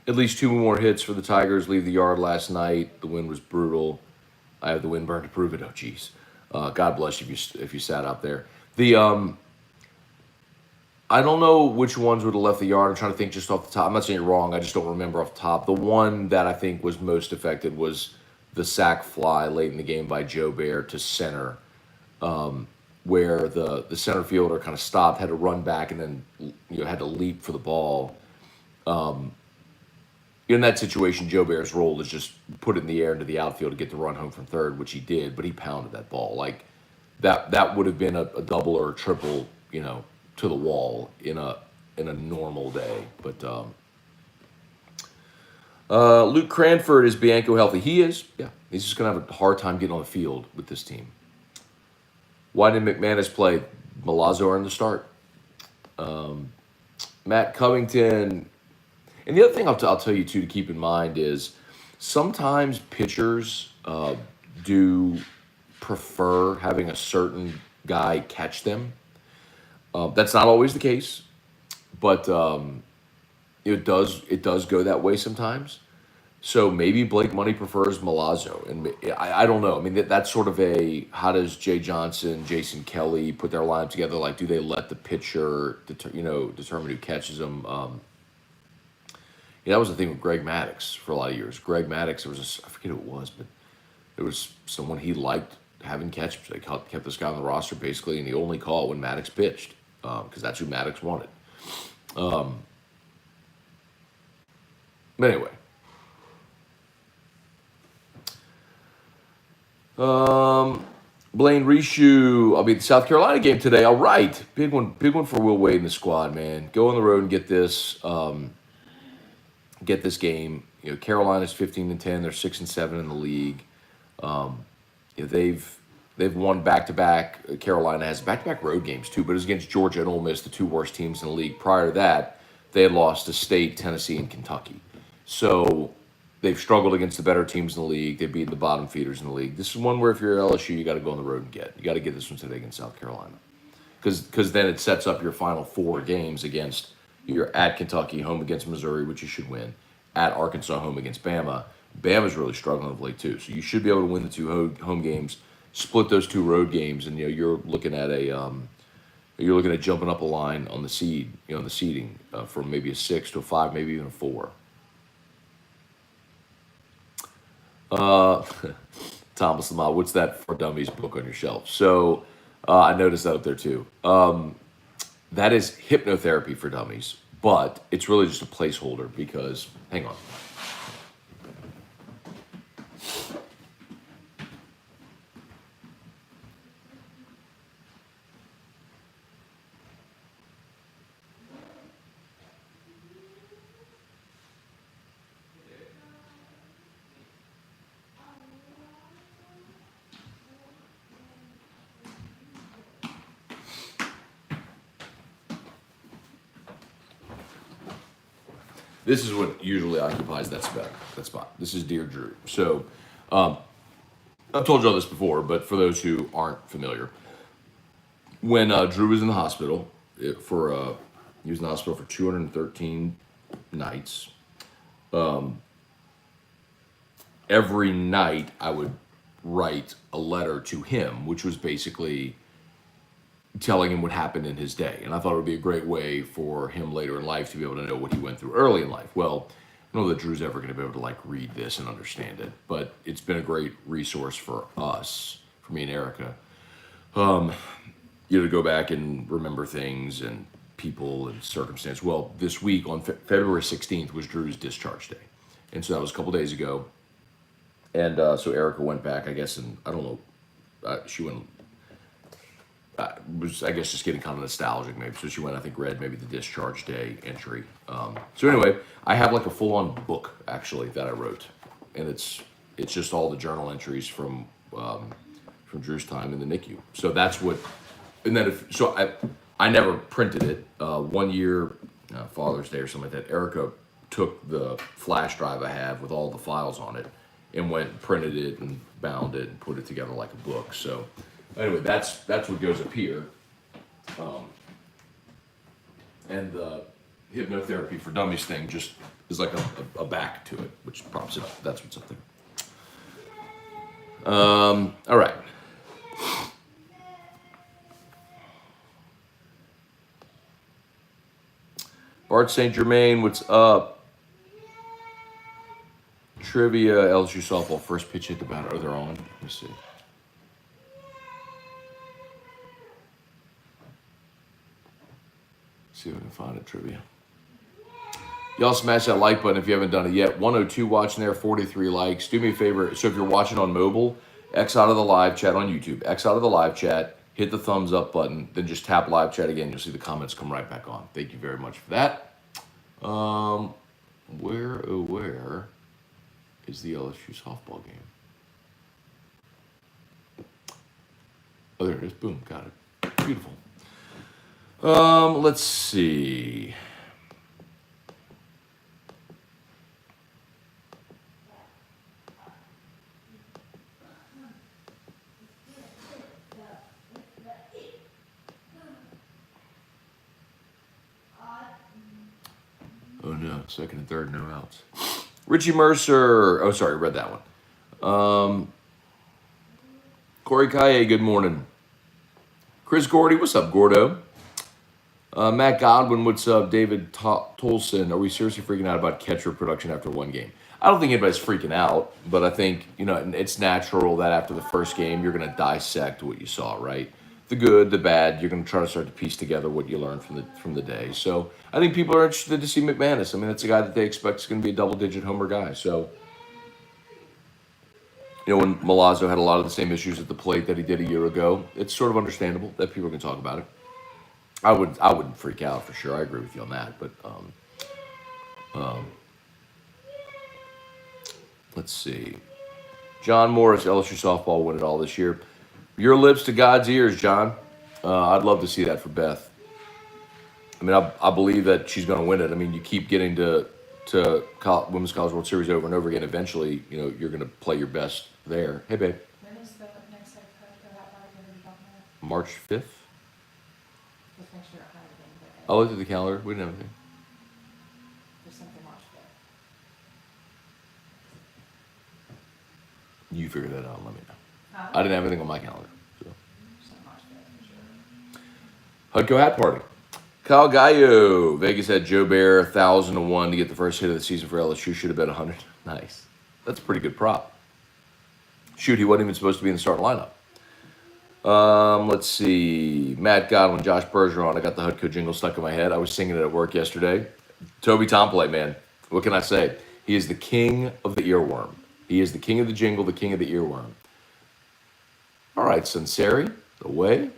At least 2 more hits for the Tigers leave the yard last night. The wind was brutal. I have the wind burn to prove it. Oh, geez. God bless you if you sat out there. I don't know which ones would have left the yard. I'm trying to think just off the top. I'm not saying you're wrong. I just don't remember off the top. The one that I think was most affected was the sac fly late in the game by Joe Bear to center, where the center fielder kind of stopped, had to run back, and then had to leap for the ball. In that situation, Joe Bear's role is just put it in the air into the outfield to get the run home from third, which he did, but he pounded that ball. Like that would have been a double or a triple, to the wall in a normal day. But Luke Cranford, is Bianco healthy? He is. Yeah, he's just gonna have a hard time getting on the field with this team. Why did McManus play? Milazzo earned the start. Matt Covington. And the other thing I'll tell you, too, to keep in mind is sometimes pitchers do prefer having a certain guy catch them. That's not always the case, but it does go that way sometimes. So maybe Blake Money prefers Milazzo, and I don't know. I mean, that's sort of how does Jay Johnson, Jason Kelly put their lineup together? Like, do they let the pitcher determine who catches them? That was the thing with Greg Maddux for a lot of years. Greg Maddux, I forget who it was, but it was someone he liked having catch. They kept this guy on the roster basically, and he only called when Maddux pitched because that's who Maddux wanted. But anyway. Blaine Rishu, I'll be at the South Carolina game today. All right. Big one for Will Wade and the squad, man. Go on the road and get this game. Carolina's 15-10. They're 6-7 in the league. They've won back-to-back. Carolina has back-to-back road games too, but it's against Georgia and Ole Miss, the 2 worst teams in the league. Prior to that, they had lost to State, Tennessee, and Kentucky. So they've struggled against the better teams in the league. They've beaten the bottom feeders in the league. This is one where if you're LSU, you got to go on the road and get. You got to get this one today against South Carolina, because then it sets up your final 4 games against. You're at Kentucky, home against Missouri, which you should win. At Arkansas, home against Bama. Bama's really struggling of late too, so you should be able to win the 2 home games, split those 2 road games, and you're looking at jumping up a line on the seed, the seeding from maybe a 6 to a 5, maybe even a 4. Thomas Lamont, what's that For Dummies book on your shelf? So I noticed that up there too. That is Hypnotherapy for Dummies, but it's really just a placeholder because, hang on. This is what usually occupies that spot. This is Dear Drew. So I've told you all this before, but for those who aren't familiar, when Drew was in the hospital he was in the hospital for 213 nights. Every night I would write a letter to him, which was basically telling him what happened in his day. And I thought it would be a great way for him later in life to be able to know what he went through early in life. Well, I don't know that Drew's ever going to be able to like read this and understand it, but it's been a great resource for us, for me and Erica, to go back and remember things and people and circumstance. Well, this week on February 16th was Drew's discharge day. And so that was a couple days ago. And so Erica went back, I guess, and I don't know, she went, was, I guess, just getting kind of nostalgic maybe. So she went, I think, read maybe the discharge day entry. So anyway, I have like a full-on book, actually, that I wrote. And it's just all the journal entries from Drew's time in the NICU. So that's what, and then I never printed it. One year, Father's Day or something like that, Erica took the flash drive I have with all the files on it and went and printed it and bound it and put it together like a book. So anyway, that's what goes up here. And the hypnotherapy for dummies thing just is like a back to it, which props it up. That's what's up there. All right. Bart St. Germain, what's up? Trivia, LSU softball, first pitch hit the batter. Oh, they're on. Let me see. See if I can find it, trivia. Y'all smash that like button if you haven't done it yet. 102 watching there, 43 likes. Do me a favor. So if you're watching on mobile, X out of the live chat on YouTube. X out of the live chat. Hit the thumbs up button. Then just tap live chat again. You'll see the comments come right back on. Thank you very much for that. Where is the LSU softball game? Oh, there it is. Boom. Got it. Beautiful. Let's see. Oh no, second and third, no outs. Richie Mercer. Oh, sorry, read that one. Corey Kaye, good morning. Chris Gordy, what's up, Gordo? Matt Godwin, what's up? David Tolson, are we seriously freaking out about catcher production after one game? I don't think anybody's freaking out, but I think, it's natural that after the first game, you're going to dissect what you saw, right? The good, the bad, you're going to try to start to piece together what you learned from the day. So I think people are interested to see McManus. I mean, that's a guy that they expect is going to be a double-digit homer guy. So, when Milazzo had a lot of the same issues at the plate that he did a year ago, it's sort of understandable that people can talk about it. I wouldn't freak out for sure. I agree with you on that. But let's see. John Morris, LSU softball win it all this year. Your lips to God's ears, John. I'd love to see that for Beth. I mean, I believe that she's going to win it. I mean, you keep getting to Women's College World Series over and over again. Eventually, you're going to play your best there. Hey, babe.
When is the next like go out party going to be talking about?
March 5th.
Just make sure I have it.
I looked at the calendar. We didn't have anything.
There's something March 5th.
You figure that out and let me know.
Huh?
I didn't have anything on my calendar. So.
Something March 5th for sure.
Hudco hat party. Kyle Gallo. Vegas had Joe Bear 1,001 to get the first hit of the season for LSU. Should have bet 100. Nice. That's a pretty good prop. Shoot, he wasn't even supposed to be in the starting lineup. Let's see. Matt Godwin, Josh Bergeron. I got the Hudco jingle stuck in my head. I was singing it at work yesterday. Toby Tomplay, man. What can I say? He is the king of the earworm. He is the king of the jingle, the king of the earworm. All right, Sunseri, away.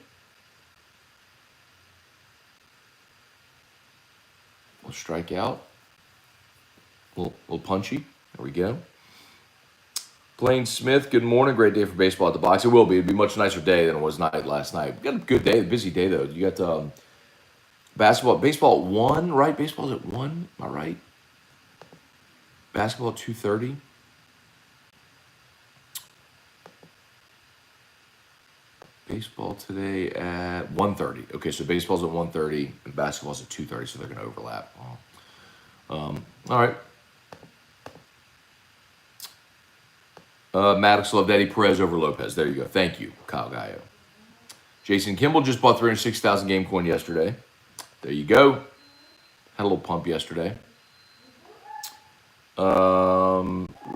We'll strike out. A little punchy. There we go. Plain Smith, good morning. Great day for baseball at the box. It will be. It'll be a much nicer day than it was last night. We got a good day, a busy day, though. You got baseball at 1, right? Baseball's at 1, am I right? basketball at 2:30. Baseball today at 1:30. Okay, so baseball's at 1:30 and basketball's at 2:30, so they're going to overlap. All right. Maddox loved Eddie Perez over Lopez. There you go. Thank you, Kyle Gallo. Jason Kimball just bought 306,000 Gamecoin yesterday. There you go. Had a little pump yesterday.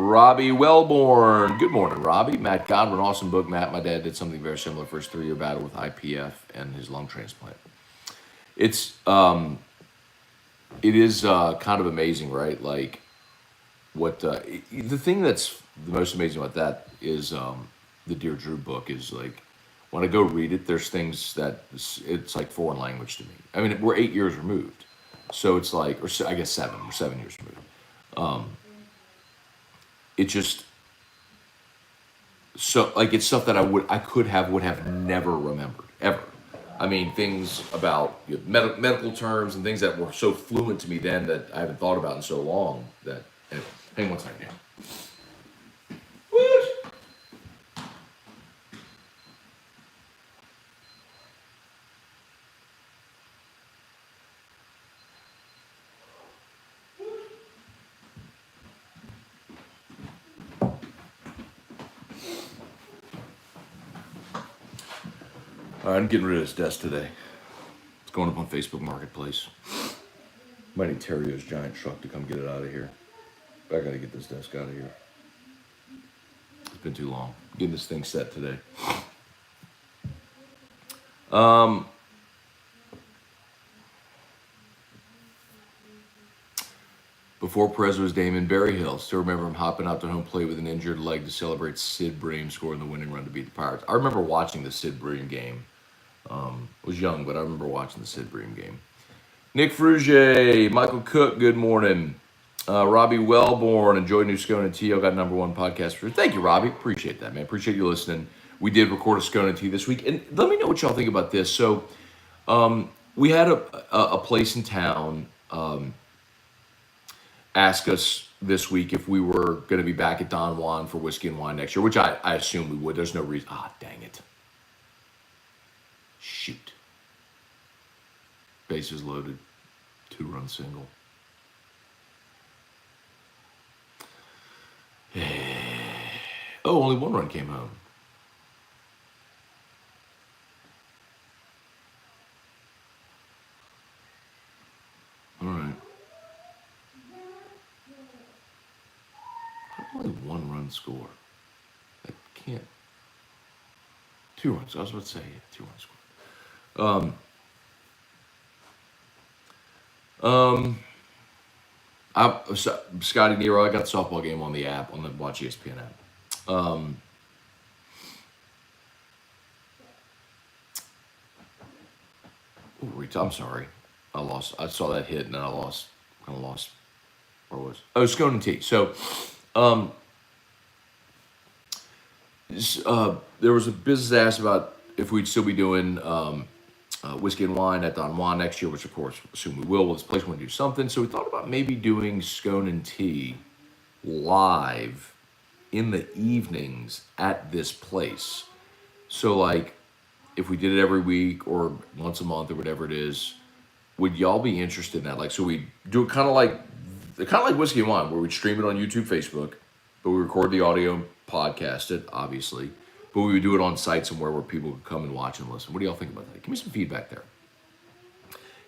Robbie Wellborn. Good morning, Robbie. Matt Godwin, awesome book. Matt, my dad did something very similar for his 3-year battle with IPF and his lung transplant. It is kind of amazing, right? Like what the thing that's the most amazing about that is the Dear Drew book is like when I go read it, there's things that it's like foreign language to me. I mean, we're 8 years removed, so it's like, or I guess 7. We're 7 years removed. It just so like it's stuff that would have never remembered ever. I mean, things about medical terms and things that were so fluent to me then that I haven't thought about in so long. That anyway, hang on one second now. All right, I'm getting rid of this desk today. It's going up on Facebook Marketplace. Might need Terrio's giant truck to come get it out of here. But I gotta get this desk out of here. It's been too long. Getting this thing set today. Before Perez was Damon Berryhill. Still remember him hopping out to home plate with an injured leg to celebrate Sid Bream scoring the winning run to beat the Pirates. I remember watching the Sid Bream game. I was young, but I remember watching the Sid Bream game. Nick Frugier, Michael Cook, good morning. Robbie Wellborn, enjoyed new Scone and Tea. I got #1 podcast for you. Thank you, Robbie. Appreciate that, man. Appreciate you listening. We did record a Scone and Tea this week. And let me know what y'all think about this. So we had a place in town ask us this week if we were going to be back at Don Juan for Whiskey and Wine next year, which I assume we would. There's no reason. Dang it. Shoot. Bases loaded. 2-run single. Oh, only 1 run came home. All right. Only 1 run score. I can't. 2 runs. I was about to say 2-run score. Scotty Nero. I got the softball game on the app on the Watch ESPN app. I'm sorry. I saw that hit and then I lost. Kind of lost. Where was? Oh, Scone and Tea. So, there was a business asked about if we'd still be doing Whiskey and Wine at Don Juan next year, which of course assume we will. Well, this place want to do something, so we thought about maybe doing Scone and Tea live in the evenings at this place. So like, if we did it every week or once a month or whatever it is, would y'all be interested in that? Like, so we do it kind of like Whiskey and Wine, where we'd stream it on YouTube, Facebook, but we record the audio, podcast it, obviously, but we would do it on site somewhere where people could come and watch and listen. What do y'all think about that? Give me some feedback there.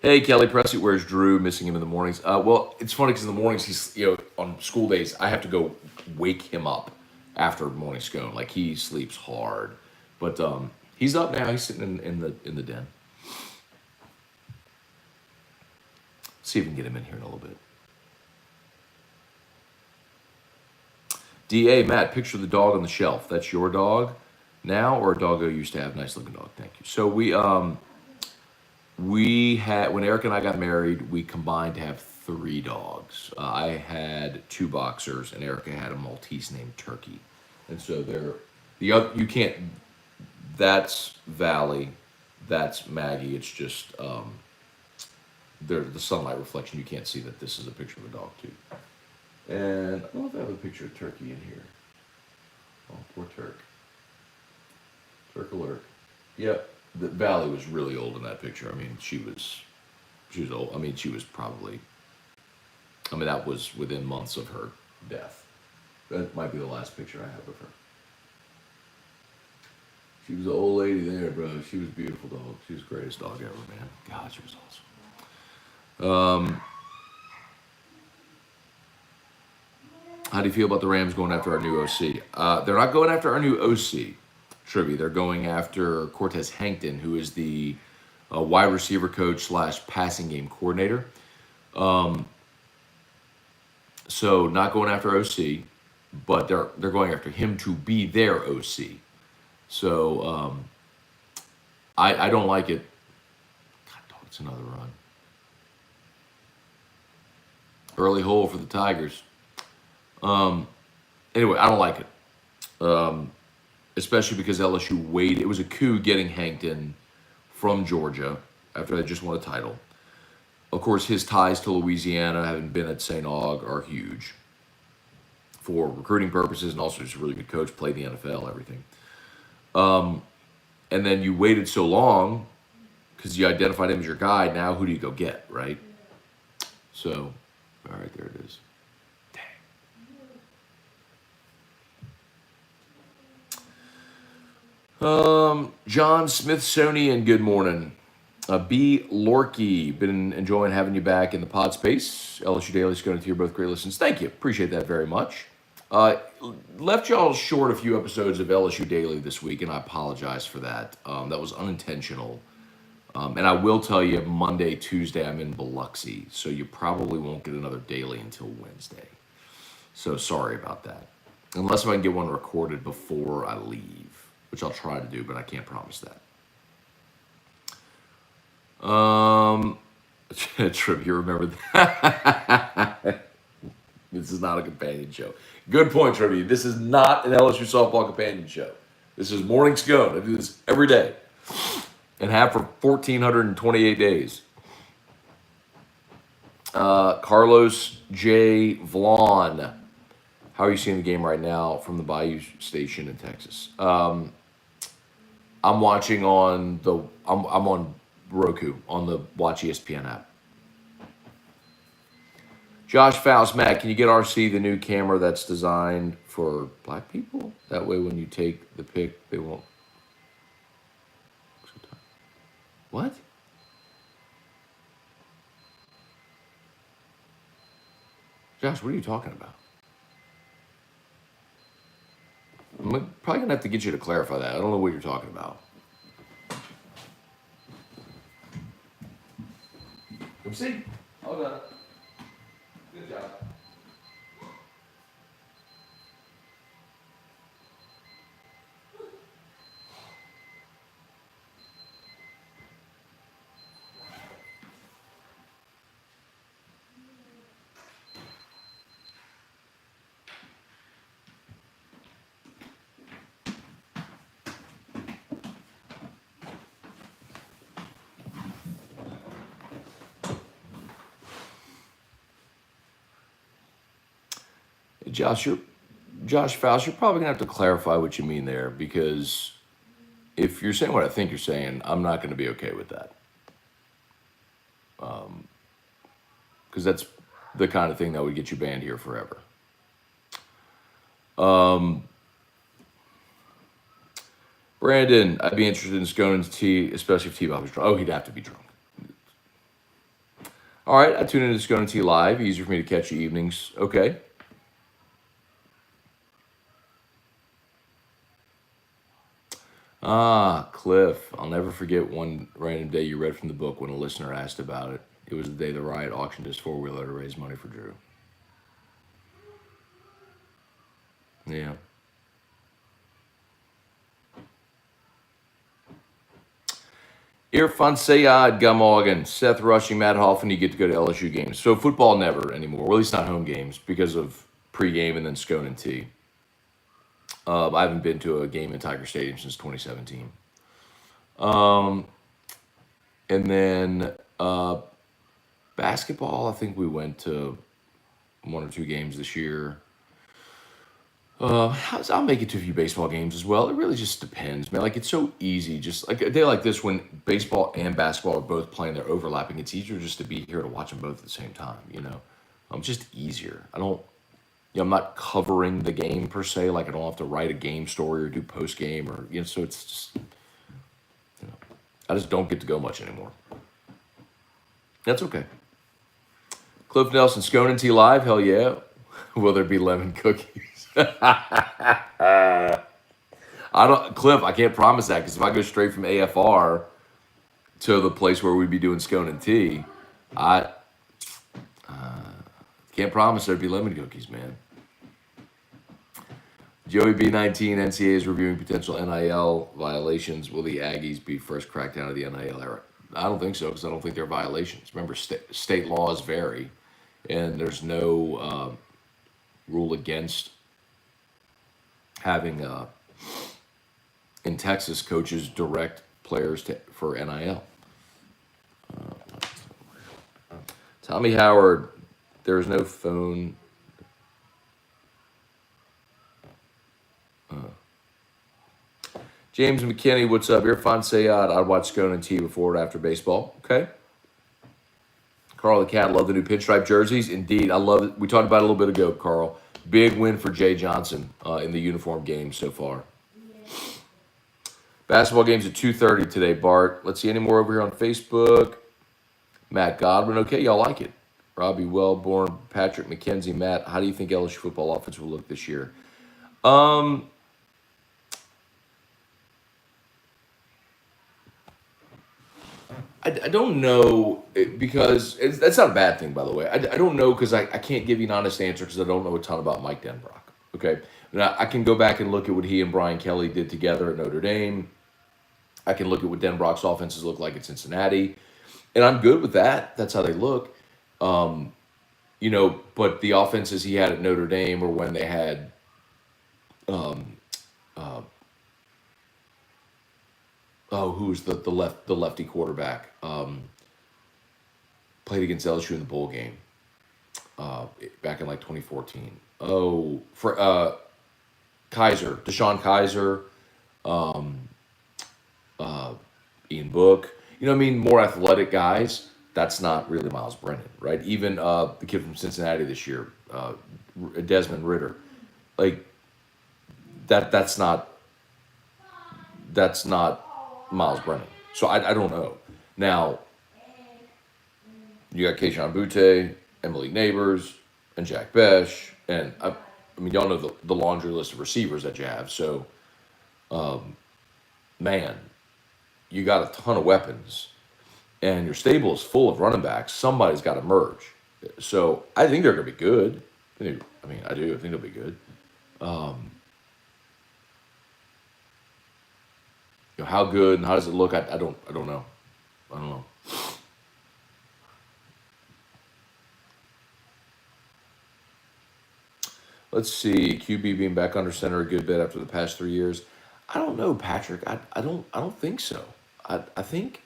Hey, Kelly Presley, where's Drew? Missing him in the mornings. Well, it's funny because in the mornings, he's, on school days, I have to go wake him up after morning Scone. Like, he sleeps hard. But he's up now. He's sitting in the den. See if we can get him in here in a little bit. D.A. Matt, picture the dog on the shelf. That's your dog now, or a dog I used to have? Nice looking dog. Thank you. So we had, when Eric and I got married, we combined to have 3 dogs. I had 2 boxers, and Erica had a Maltese named Turkey. And so you can't, that's Valley, that's Maggie. It's just, they're the sunlight reflection. You can't see that this is a picture of a dog too. And I don't know if I have a picture of Turkey in here. Oh, poor Turk. Turk alert. Yep. The Valley was really old in that picture. I mean, she was old. I mean, she was probably, I mean, that was within months of her death. That might be the last picture I have of her. She was an old lady there, bro. She was a beautiful dog. She was the greatest dog ever, man. God, she was awesome. How do you feel about the Rams going after our new OC? They're not going after our new OC, Trivy. They're going after Cortez Hankton, who is the wide receiver coach / passing game coordinator. So not going after OC, but they're going after him to be their OC. So I don't like it. God, dog, it's another run. Early hole for the Tigers. Anyway, I don't like it. Especially because LSU waited. It was a coup getting Hankton from Georgia after they just won a title. Of course, his ties to Louisiana, having been at St. Aug, are huge for recruiting purposes, and also just a really good coach, played the NFL, everything. And then you waited so long because you identified him as your guy. Now, who do you go get, right? So, all right, there it is. Dang. John Smithsonian, good morning. B. Lorkey, been enjoying having you back in the pod space. LSU Daily, Scone and T are both great listens. Thank you. Appreciate that very much. Left y'all short a few episodes of LSU Daily this week, and I apologize for that. That was unintentional. And I will tell you, Monday, Tuesday, I'm in Biloxi, so you probably won't get another daily until Wednesday. So sorry about that. Unless I can get one recorded before I leave, which I'll try to do, but I can't promise that. Trip, you remember that? This is not a companion show. Good point, Trivia. This is not an LSU softball companion show. This is Morning Scone. I do this every day and have for 1,428 days. Carlos J. Vaughn. How are you seeing the game right now from the Bayou Station in Texas? I'm watching on I'm on Roku on the Watch ESPN app. Josh Faust, Matt, can you get RC the new camera that's designed for black people? That way when you take the pic, they won't. What? Josh, what are you talking about? I'm probably going to have to get you to clarify that. I don't know what you're talking about. Come see. Hold on. Good job. Josh Faust, you're probably gonna have to clarify what you mean there, because if you're saying what I think you're saying, I'm not going to be okay with that. Because that's the kind of thing that would get you banned here forever. Brandon, I'd be interested in Scone and T, especially if T-Bob was drunk. Oh, he'd have to be drunk. All right, I tune into Scone and T live. Easier for me to catch you evenings. Okay. Cliff, I'll never forget one random day you read from the book when a listener asked about it. It was the day the Riot auctioned his four-wheeler to raise money for Drew. Yeah. Irfan Sayad, Gumorgan, Seth Rushing, Matt Hoffman, you get to go to LSU games. So football never anymore, or at least not home games, because of pregame and then Scone and T. I haven't been to a game in Tiger Stadium since 2017. And then basketball, I think we went to 1 or 2 games this year. I'll make it to a few baseball games as well. It really just depends, man. Like, it's so easy. Just like a day like this when baseball and basketball are both playing, they're overlapping. It's easier just to be here to watch them both at the same time, you know? Just easier. I don't, you know, I'm not covering the game per se. Like, I don't have to write a game story or do post game or, you know, so it's just, you know, I just don't get to go much anymore. That's okay. Cliff Nelson, Scone and Tea Live, hell yeah. Will there be lemon cookies? I don't, Cliff. I can't promise that because if I go straight from AFR to the place where we'd be doing Scone and Tea, I can't promise there'd be lemon cookies, man. Joey B19, NCAA is reviewing potential NIL violations. Will the Aggies be first crackdown of the NIL era? I don't think so because I don't think they're violations. Remember, state laws vary, and there's no rule against having in Texas coaches direct players for NIL. Tommy Howard, there is no phone. James McKinney, what's up? Irfan Sayad, I'd watch Scone and Tea before and after baseball. Okay. Carl the Cat, love the new pinstripe jerseys. Indeed, I love it. We talked about it a little bit ago, Carl. Big win for Jay Johnson in the uniform game so far. Basketball games at 2:30 today, Bart. Let's see any more over here on Facebook. Matt Godwin, okay, y'all like it. Robbie Wellborn, Patrick McKenzie, Matt, how do you think LSU football offense will look this year? I don't know because that's not a bad thing, by the way. I don't know because I can't give you an honest answer because I don't know a ton about Mike Denbrock. Okay, now I can go back and look at what he and Brian Kelly did together at Notre Dame. I can look at what Denbrock's offenses look like at Cincinnati, and I'm good with that. That's how they look. You know, but the offenses he had at Notre Dame or when they had who's the lefty quarterback? Played against LSU in the bowl game back in like 2014. Oh, for Kaiser, Deshaun Kaiser, Ian Book. You know what I mean? More athletic guys. That's not really Miles Brennan, right? Even the kid from Cincinnati this year, Desmond Ritter. Like that's not Miles Brennan. So I don't know. Now, you got Keyshawn Butte, Emily Neighbors, and Jack Besh. And, I mean, y'all know the laundry list of receivers that you have. So, man, you got a ton of weapons. And your stable is full of running backs. Somebody's got to merge. So, I think they're going to be good. I do. I think they'll be good. You know, how good and how does it look? I don't know. I don't know. Let's see. QB being back under center a good bit after the past 3 years. I don't know, Patrick. I don't think so. I think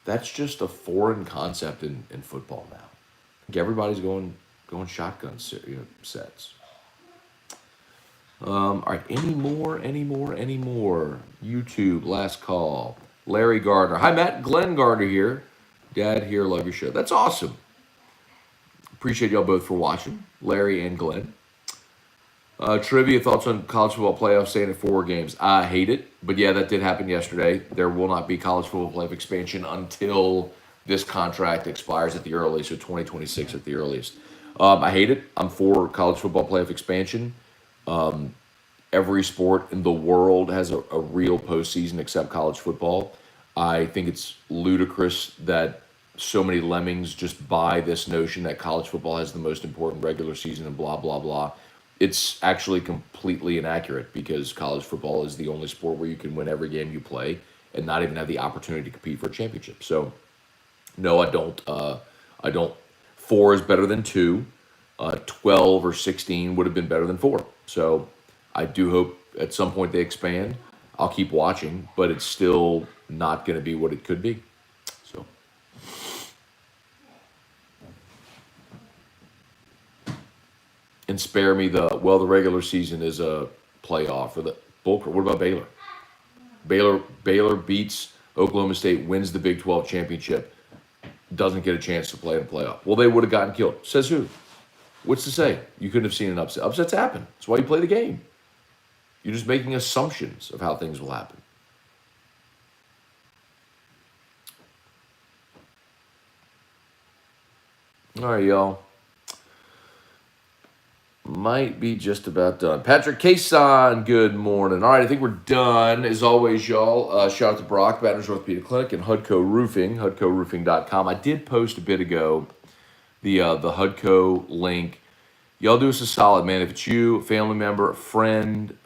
that's just a foreign concept in football now. I think everybody's going shotgun sets. All right, any more? YouTube, last call. Larry Gardner. Hi, Matt. Glenn Gardner here. Dad here, love your show. That's awesome. Appreciate y'all both for watching, Larry and Glenn. Trivia thoughts on college football playoffs staying at 4 games. I hate it, but yeah, that did happen yesterday. There will not be college football playoff expansion until this contract expires at the earliest, so 2026 at the earliest. I hate it. I'm for college football playoff expansion. Every sport in the world has a real postseason except college football. I think it's ludicrous that so many lemmings just buy this notion that college football has the most important regular season and blah, blah, blah. It's actually completely inaccurate because college football is the only sport where you can win every game you play and not even have the opportunity to compete for a championship. So, no, I don't. 4 is better than 2. 12 or 16 would have been better than 4. So I do hope at some point they expand. I'll keep watching, but it's still not going to be what it could be. So. and spare me the regular season is a playoff or the bulk. What about Baylor? Baylor beats Oklahoma State, wins the Big 12 championship, doesn't get a chance to play in a playoff. Well, they would have gotten killed. Says who? What's to say? You couldn't have seen an upset. Upsets happen. That's why you play the game. You're just making assumptions of how things will happen. All right, y'all. Might be just about done. Patrick Cason, good morning. All right, I think we're done. As always, y'all, shout out to Brock, Batters Orthopedic Clinic, and Hudco Roofing, hudcoroofing.com. I did post a bit ago the Hudco link. Y'all do us a solid, man. If it's you, a family member, a friend,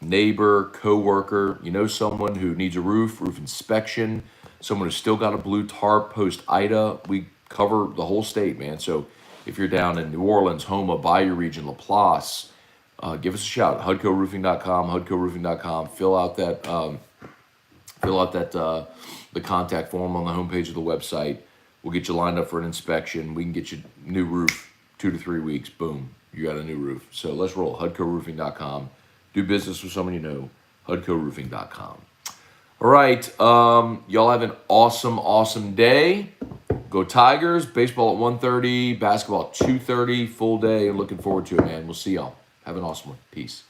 neighbor, coworker, you know someone who needs a roof inspection, someone who's still got a blue tarp post-Ida, we cover the whole state, man. So if you're down in New Orleans, Houma, Bayou Region, LaPlace, give us a shout. HUDCOroofing.com, HUDCOroofing.com. Fill out that the contact form on the homepage of the website. We'll get you lined up for an inspection. We can get you a new roof 2 to 3 weeks. Boom, you got a new roof. So let's roll. HUDCOroofing.com. Do business with someone you know. HUDCOroofing.com. All right, y'all have an awesome day. Go Tigers. Baseball at 1:30, basketball at 2:30, full day. Looking forward to it, man. We'll see y'all. Have an awesome one. Peace.